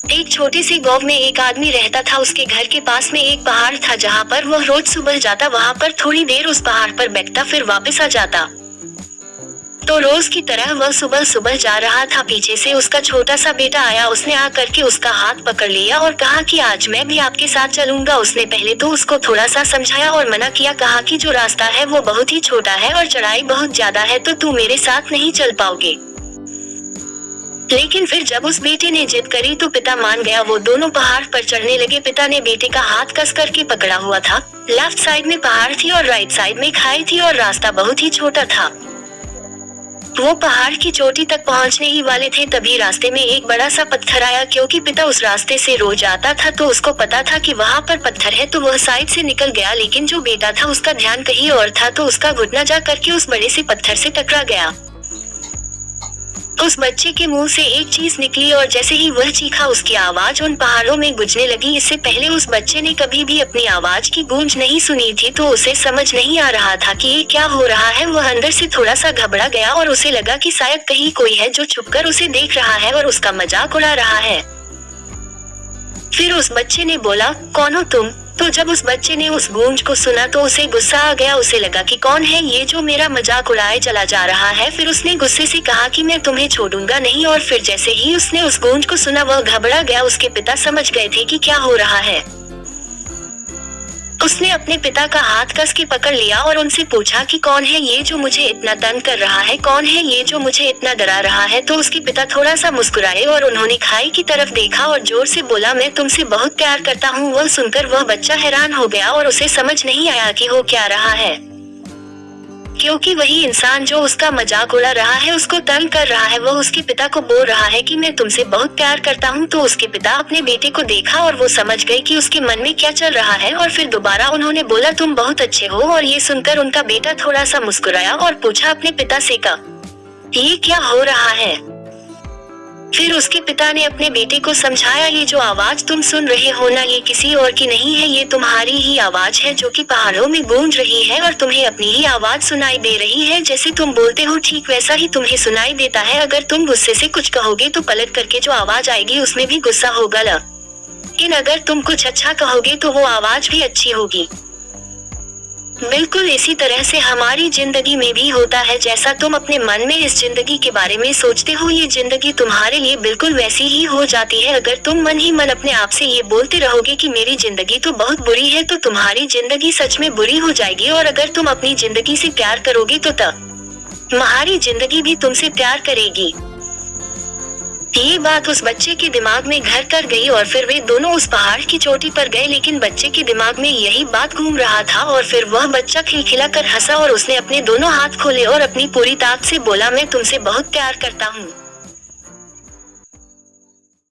एक छोटे से गांव में एक आदमी रहता था। उसके घर के पास में एक पहाड़ था जहाँ पर वह रोज सुबह जाता, वहाँ पर थोड़ी देर उस पहाड़ पर बैठता, फिर वापस आ जाता। तो रोज की तरह वह सुबह सुबह जा रहा था। पीछे से उसका छोटा सा बेटा आया। उसने आकर के उसका हाथ पकड़ लिया और कहा कि आज मैं भी आपके साथ चलूंगा। उसने पहले तो उसको थोड़ा सा समझाया और मना किया, कहा कि जो रास्ता है वो बहुत ही छोटा है और चढ़ाई बहुत ज्यादा है, तो तू मेरे साथ नहीं चल पाओगे। लेकिन फिर जब उस बेटे ने जिद करी तो पिता मान गया। वो दोनों पहाड़ पर चढ़ने लगे। पिता ने बेटे का हाथ कस करके पकड़ा हुआ था। लेफ्ट साइड में पहाड़ थी और राइट साइड में खाई थी और रास्ता बहुत ही छोटा था। वो पहाड़ की चोटी तक पहुंचने ही वाले थे, तभी रास्ते में एक बड़ा सा पत्थर आया। क्योंकि पिता उस रास्ते से रोज आता था तो उसको पता था कि वहाँ पर पत्थर है, तो वह साइड से निकल गया। लेकिन जो बेटा था उसका ध्यान कहीं और था, तो उसका घुटना जा करके उस बड़े से पत्थर से टकरा गया। उस बच्चे के मुंह से एक चीज निकली और जैसे ही वह चीखा, उसकी आवाज उन पहाड़ों में गूंजने लगी। इससे पहले उस बच्चे ने कभी भी अपनी आवाज की गूंज नहीं सुनी थी, तो उसे समझ नहीं आ रहा था कि ये क्या हो रहा है। वह अंदर से थोड़ा सा घबरा गया और उसे लगा कि शायद कहीं कोई है जो छुपकर उसे देख रहा है और उसका मजाक उड़ा रहा है। फिर उस बच्चे ने बोला, कौन हो तुम? तो जब उस बच्चे ने उस गूंज को सुना तो उसे गुस्सा आ गया। उसे लगा कि कौन है ये जो मेरा मजाक उड़ाए चला जा रहा है। फिर उसने गुस्से से कहा कि मैं तुम्हें छोड़ूंगा नहीं। और फिर जैसे ही उसने उस गूंज को सुना वह घबरा गया। उसके पिता समझ गए थे कि क्या हो रहा है। उसने अपने पिता का हाथ कस के पकड़ लिया और उनसे पूछा कि कौन है ये जो मुझे इतना तंग कर रहा है, कौन है ये जो मुझे इतना डरा रहा है। तो उसके पिता थोड़ा सा मुस्कुराए और उन्होंने खाई की तरफ देखा और जोर से बोला, मैं तुमसे बहुत प्यार करता हूँ। वह सुनकर वह बच्चा हैरान हो गया और उसे समझ नहीं आया कि हो क्या रहा है, क्योंकि वही इंसान जो उसका मजाक उड़ा रहा है, उसको तंग कर रहा है, वह उसके पिता को बोल रहा है कि मैं तुमसे बहुत प्यार करता हूँ। तो उसके पिता अपने बेटे को देखा और वो समझ गए कि उसके मन में क्या चल रहा है। और फिर दोबारा उन्होंने बोला, तुम बहुत अच्छे हो। और ये सुनकर उनका बेटा थोड़ा सा मुस्कुराया और पूछा अपने पिता से, का ये क्या हो रहा है। फिर उसके पिता ने अपने बेटे को समझाया, ये जो आवाज तुम सुन रहे हो ना, ये किसी और की नहीं है, ये तुम्हारी ही आवाज है जो कि पहाड़ों में गूंज रही है और तुम्हें अपनी ही आवाज सुनाई दे रही है। जैसे तुम बोलते हो ठीक वैसा ही तुम्हें सुनाई देता है। अगर तुम गुस्से से कुछ कहोगे तो पलट करके जो आवाज आएगी उसमें भी गुस्सा होगा, लेकिन अगर तुम कुछ अच्छा कहोगे तो वो आवाज भी अच्छी होगी। बिल्कुल इसी तरह से हमारी जिंदगी में भी होता है। जैसा तुम अपने मन में इस जिंदगी के बारे में सोचते हो, ये जिंदगी तुम्हारे लिए बिल्कुल वैसी ही हो जाती है। अगर तुम मन ही मन अपने आप से ये बोलते रहोगे कि मेरी जिंदगी तो बहुत बुरी है, तो तुम्हारी जिंदगी सच में बुरी हो जाएगी। और अगर तुम अपनी जिंदगी से प्यार करोगे तो तुम्हारी जिंदगी भी तुमसे प्यार करेगी। ये बात उस बच्चे के दिमाग में घर कर गई और फिर वे दोनों उस पहाड़ की चोटी पर गए। लेकिन बच्चे के दिमाग में यही बात घूम रहा था और फिर वह बच्चा खिलखिलाकर हंसा और उसने अपने दोनों हाथ खोले और अपनी पूरी ताकत से बोला, मैं तुमसे बहुत प्यार करता हूँ।